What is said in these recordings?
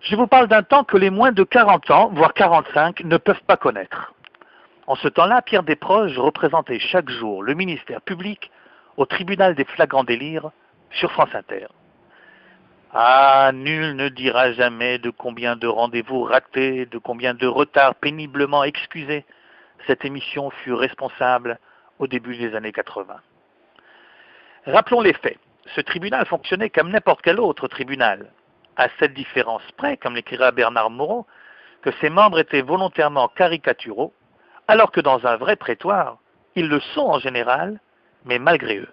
Je vous parle d'un temps que les moins de 40 ans, voire 45, ne peuvent pas connaître. En ce temps-là, Pierre Desproges représentait chaque jour le ministère public au tribunal des flagrants délires sur France Inter. Ah, nul ne dira jamais de combien de rendez-vous ratés, de combien de retards péniblement excusés cette émission fut responsable au début des années 80. Rappelons les faits. Ce tribunal fonctionnait comme n'importe quel autre tribunal, à cette différence près, comme l'écrira Bernard Moreau, que ses membres étaient volontairement caricaturaux, alors que dans un vrai prétoire, ils le sont en général, mais malgré eux.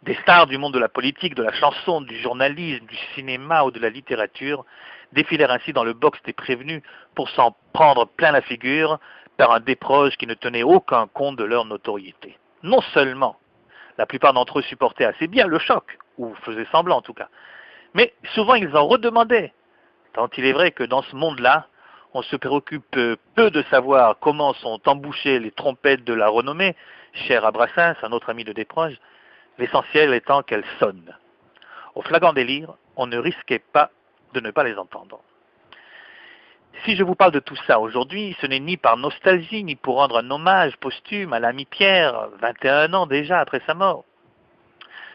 Des stars du monde de la politique, de la chanson, du journalisme, du cinéma ou de la littérature défilèrent ainsi dans le box des prévenus pour s'en prendre plein la figure par un Desproges qui ne tenait aucun compte de leur notoriété. Non seulement la plupart d'entre eux supportaient assez bien le choc, ou faisaient semblant en tout cas, mais souvent ils en redemandaient, tant il est vrai que dans ce monde-là, on se préoccupe peu de savoir comment sont embouchées les trompettes de la renommée, chère à Brassens, un autre ami de Desproges, l'essentiel étant qu'elles sonnent. Au flagrant délire, on ne risquait pas de ne pas les entendre. Si je vous parle de tout ça aujourd'hui, ce n'est ni par nostalgie, ni pour rendre un hommage posthume à l'ami Pierre, 21 ans déjà après sa mort.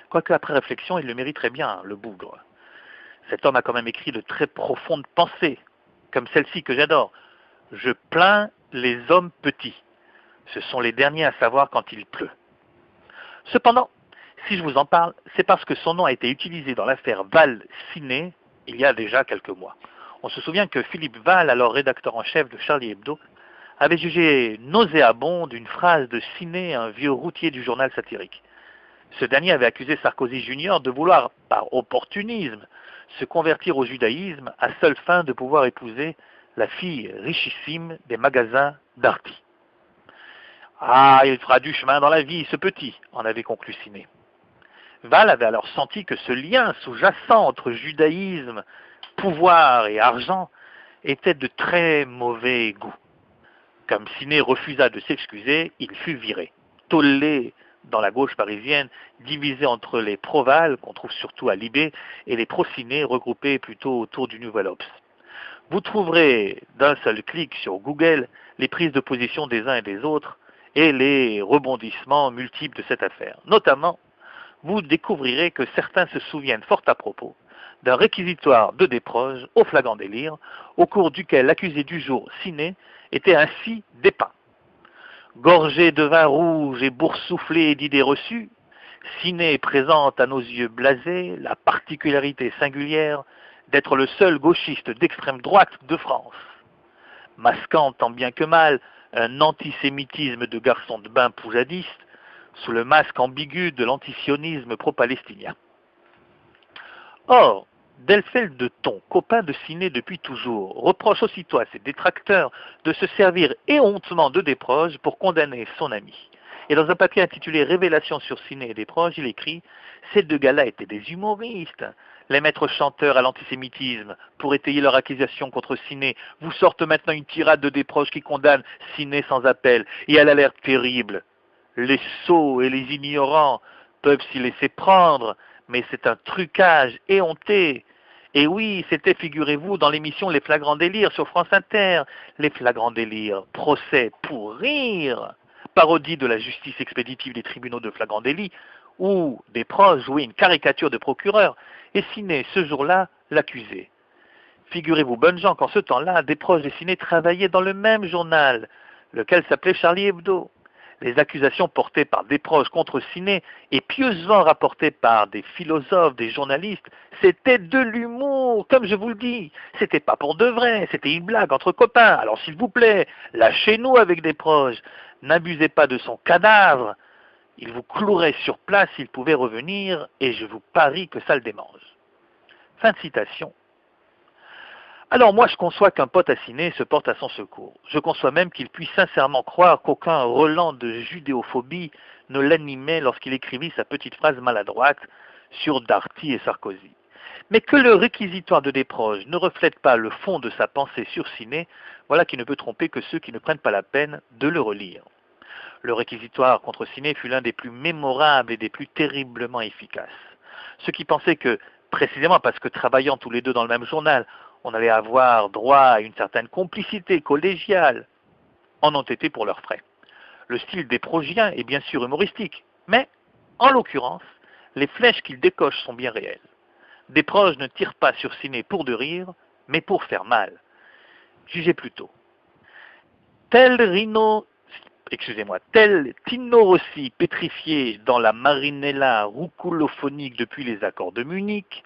Quoique après réflexion, il le mériterait bien, le bougre. Cet homme a quand même écrit de très profondes pensées, comme celle-ci que j'adore. Je plains les hommes petits. Ce sont les derniers à savoir quand il pleut. Cependant, si je vous en parle, c'est parce que son nom a été utilisé dans l'affaire Val-Ciné il y a déjà quelques mois. On se souvient que Philippe Val, alors rédacteur en chef de Charlie Hebdo, avait jugé nauséabonde une phrase de Ciné, un vieux routier du journal satirique. Ce dernier avait accusé Sarkozy Junior de vouloir, par opportunisme, se convertir au judaïsme à seule fin de pouvoir épouser la fille richissime des magasins Darty. Ah, il fera du chemin dans la vie, ce petit, en avait conclu Ciné. Val avait alors senti que ce lien sous-jacent entre judaïsme, pouvoir et argent était de très mauvais goût. Comme Ciné refusa de s'excuser, il fut viré. Tollé dans la gauche parisienne, divisé entre les pro-Val, qu'on trouve surtout à Libé, et les pro-Ciné, regroupés plutôt autour du Nouvel Obs. Vous trouverez d'un seul clic sur Google les prises de position des uns et des autres et les rebondissements multiples de cette affaire. Notamment, vous découvrirez que certains se souviennent fort à propos d'un réquisitoire de Desproges au flagrant délire, au cours duquel l'accusé du jour, Ciné, était ainsi dépeint. Gorgé de vin rouge et boursouflé d'idées reçues, Ciné présente à nos yeux blasés la particularité singulière d'être le seul gauchiste d'extrême droite de France, masquant tant bien que mal un antisémitisme de garçon de bain poujadiste sous le masque ambigu de l'antisionisme pro-palestinien. Or, Delfel-de-Thon, copain de Ciné depuis toujours, reproche aussitôt à ses détracteurs de se servir éhontement de Desproges pour condamner son ami. Et dans un papier intitulé Révélations sur Ciné et Desproges, il écrit « Ces deux gars-là étaient des humoristes. Les maîtres chanteurs à l'antisémitisme, pour étayer leur accusation contre Ciné, vous sortent maintenant une tirade de Desproges qui condamne Ciné sans appel, et elle a l'air terrible. Les sots et les ignorants peuvent s'y laisser prendre, mais c'est un trucage éhonté. Et oui, c'était, figurez-vous, dans l'émission Les Flagrants Délires sur France Inter. Les Flagrants Délires, procès pour rire, parodie de la justice expéditive des tribunaux de flagrant délit, où Desproges jouait une caricature de procureur et Ciné, ce jour-là, l'accusait. Figurez-vous, bonnes gens, qu'en ce temps-là, Desproges et Ciné travaillaient dans le même journal, lequel s'appelait Charlie Hebdo. Les accusations portées par Desproges contre Ciné et pieusement rapportées par des philosophes, des journalistes, c'était de l'humour, comme je vous le dis. C'était pas pour de vrai, c'était une blague entre copains. Alors s'il vous plaît, lâchez-nous avec Desproges. N'abusez pas de son cadavre. Il vous clouerait sur place s'il pouvait revenir, et je vous parie que ça le démange. Fin de citation. Alors moi je conçois qu'un pote à Ciné se porte à son secours. Je conçois même qu'il puisse sincèrement croire qu'aucun relent de judéophobie ne l'animait lorsqu'il écrivit sa petite phrase maladroite sur Darty et Sarkozy. Mais que le réquisitoire de Desproges ne reflète pas le fond de sa pensée sur Ciné, voilà qui ne peut tromper que ceux qui ne prennent pas la peine de le relire. Le réquisitoire contre Ciné fut l'un des plus mémorables et des plus terriblement efficaces. Ceux qui pensaient que, précisément parce que travaillant tous les deux dans le même journal, on allait avoir droit à une certaine complicité collégiale, en ont été pour leurs frais. Le style des Progiens est bien sûr humoristique, mais, en l'occurrence, les flèches qu'ils décochent sont bien réelles. Desproges ne tire pas sur Ciné pour de rire, mais pour faire mal. Jugez plutôt. Tel Tino Rossi pétrifié dans la marinella roucoulophonique depuis les accords de Munich,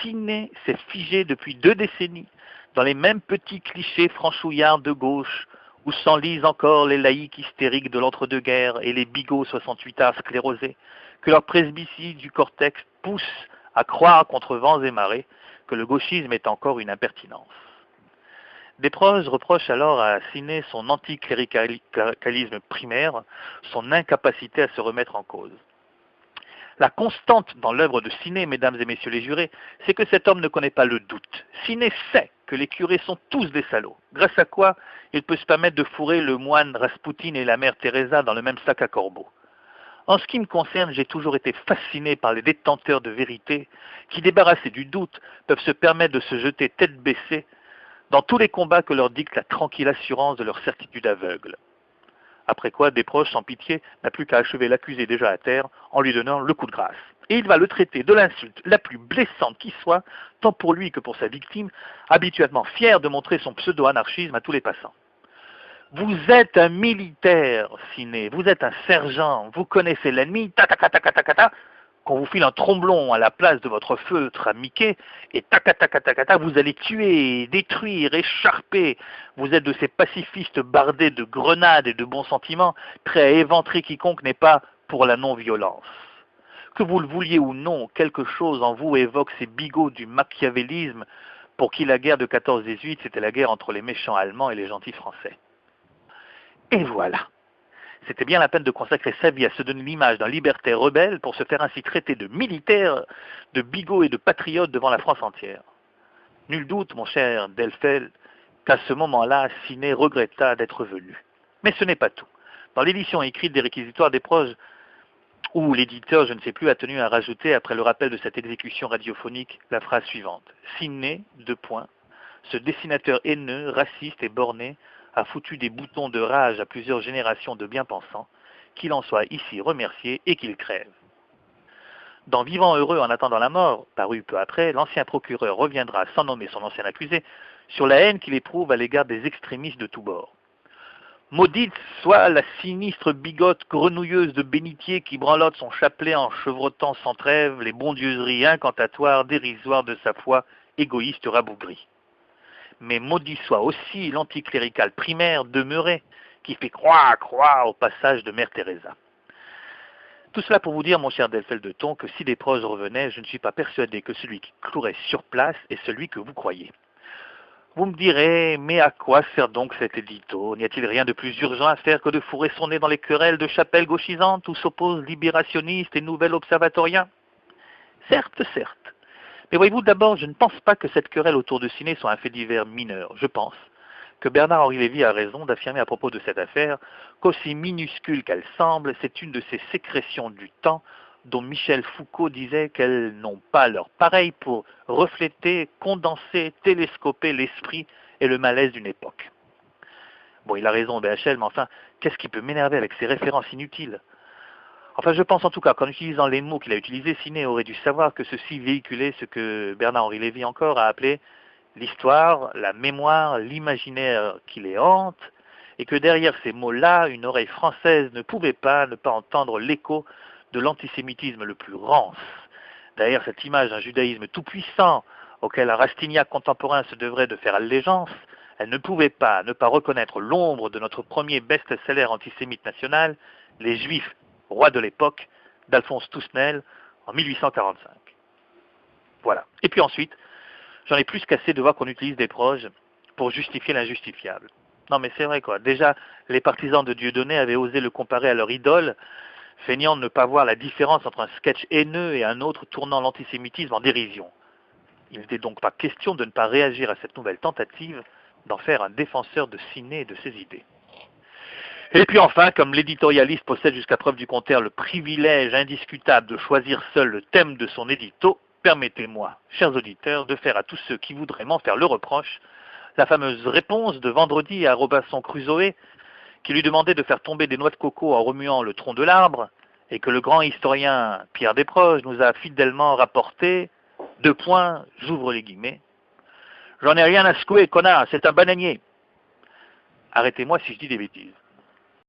Ciné s'est figé depuis 2 décennies dans les mêmes petits clichés franchouillards de gauche où s'enlisent encore les laïcs hystériques de l'entre-deux-guerres et les bigots 68A sclérosés, que leur presbytie du cortex pousse à croire contre vents et marées que le gauchisme est encore une impertinence. Desproges reproche alors à Ciné son anticléricalisme primaire, son incapacité à se remettre en cause. La constante dans l'œuvre de Ciné, mesdames et messieurs les jurés, c'est que cet homme ne connaît pas le doute. Ciné sait que les curés sont tous des salauds, grâce à quoi il peut se permettre de fourrer le moine Raspoutine et la mère Teresa dans le même sac à corbeau. En ce qui me concerne, j'ai toujours été fasciné par les détenteurs de vérité qui, débarrassés du doute, peuvent se permettre de se jeter tête baissée dans tous les combats que leur dicte la tranquille assurance de leur certitude aveugle. Après quoi, Desproges, sans pitié, n'a plus qu'à achever l'accusé déjà à terre en lui donnant le coup de grâce. Et il va le traiter de l'insulte la plus blessante qui soit, tant pour lui que pour sa victime, habituellement fier de montrer son pseudo-anarchisme à tous les passants. Vous êtes un militaire, Ciné, vous êtes un sergent, vous connaissez l'ennemi, qu'on vous file un tromblon à la place de votre feutre à Mickey, et vous allez tuer, détruire, écharper. Vous êtes de ces pacifistes bardés de grenades et de bons sentiments, prêts à éventrer quiconque n'est pas pour la non-violence. Que vous le vouliez ou non, quelque chose en vous évoque ces bigots du machiavélisme pour qui la guerre de 14-18, c'était la guerre entre les méchants allemands et les gentils français. Et voilà. C'était bien la peine de consacrer sa vie à se donner l'image d'un libertaire rebelle pour se faire ainsi traiter de militaire, de bigot et de patriote devant la France entière. Nul doute, mon cher Delfel, qu'à ce moment-là, Ciné regretta d'être venu. Mais ce n'est pas tout. Dans l'édition écrite des réquisitoires Desproges, où l'éditeur, je ne sais plus, a tenu à rajouter, après le rappel de cette exécution radiophonique, la phrase suivante. Ciné, : ce dessinateur haineux, raciste et borné, a foutu des boutons de rage à plusieurs générations de bien-pensants, qu'il en soit ici remercié et qu'il crève. Dans Vivant heureux en attendant la mort, paru peu après, l'ancien procureur reviendra, sans nommer son ancien accusé, sur la haine qu'il éprouve à l'égard des extrémistes de tous bords. Maudite soit la sinistre bigote grenouilleuse de bénitier qui branlotte son chapelet en chevrotant sans trêve les bondieuseries incantatoires, dérisoires de sa foi égoïste rabougrie. Mais maudit soit aussi l'anticlérical primaire demeuré, qui fait croire au passage de Mère Teresa. Tout cela pour vous dire, mon cher Delfel de Thon, que si Desproges revenait, je ne suis pas persuadé que celui qui clouerait sur place est celui que vous croyez. Vous me direz, mais à quoi sert donc cet édito? N'y a-t-il rien de plus urgent à faire que de fourrer son nez dans les querelles de chapelles gauchisantes où s'opposent libérationnistes et nouvel observatoriens? Certes. Mais voyez-vous, d'abord, je ne pense pas que cette querelle autour de Ciné soit un fait divers mineur. Je pense que Bernard-Henri Lévy a raison d'affirmer à propos de cette affaire qu'aussi minuscule qu'elle semble, c'est une de ces sécrétions du temps dont Michel Foucault disait qu'elles n'ont pas leur pareil pour refléter, condenser, télescoper l'esprit et le malaise d'une époque. Bon, il a raison, BHL, mais enfin, qu'est-ce qui peut m'énerver avec ces références inutiles? Enfin, je pense en tout cas qu'en utilisant les mots qu'il a utilisés, Ciné aurait dû savoir que ceci véhiculait ce que Bernard-Henri Lévy encore a appelé l'histoire, la mémoire, l'imaginaire qui les hante, et que derrière ces mots-là, une oreille française ne pouvait pas ne pas entendre l'écho de l'antisémitisme le plus rance. Derrière cette image d'un judaïsme tout-puissant auquel un Rastignac contemporain se devrait de faire allégeance, elle ne pouvait pas ne pas reconnaître l'ombre de notre premier best-seller antisémite national, Les Juifs, rois de l'époque, d'Alphonse Tousnel, en 1845. Voilà. Et puis ensuite, j'en ai plus qu'assez de voir qu'on utilise Desproges pour justifier l'injustifiable. Non mais c'est vrai quoi. Déjà, les partisans de Dieudonné avaient osé le comparer à leur idole, feignant de ne pas voir la différence entre un sketch haineux et un autre tournant l'antisémitisme en dérision. Il n'était donc pas question de ne pas réagir à cette nouvelle tentative d'en faire un défenseur de Ciné et de ses idées. Et puis enfin, comme l'éditorialiste possède jusqu'à preuve du contraire le privilège indiscutable de choisir seul le thème de son édito, Permettez-moi, chers auditeurs, de faire à tous ceux qui voudraient m'en faire le reproche la fameuse réponse de vendredi à Robinson Crusoe, qui lui demandait de faire tomber des noix de coco en remuant le tronc de l'arbre, et que le grand historien Pierre Desproges nous a fidèlement rapporté, deux points, j'ouvre les guillemets, « J'en ai rien à secouer, connard, c'est un bananier !» Arrêtez-moi si je dis des bêtises.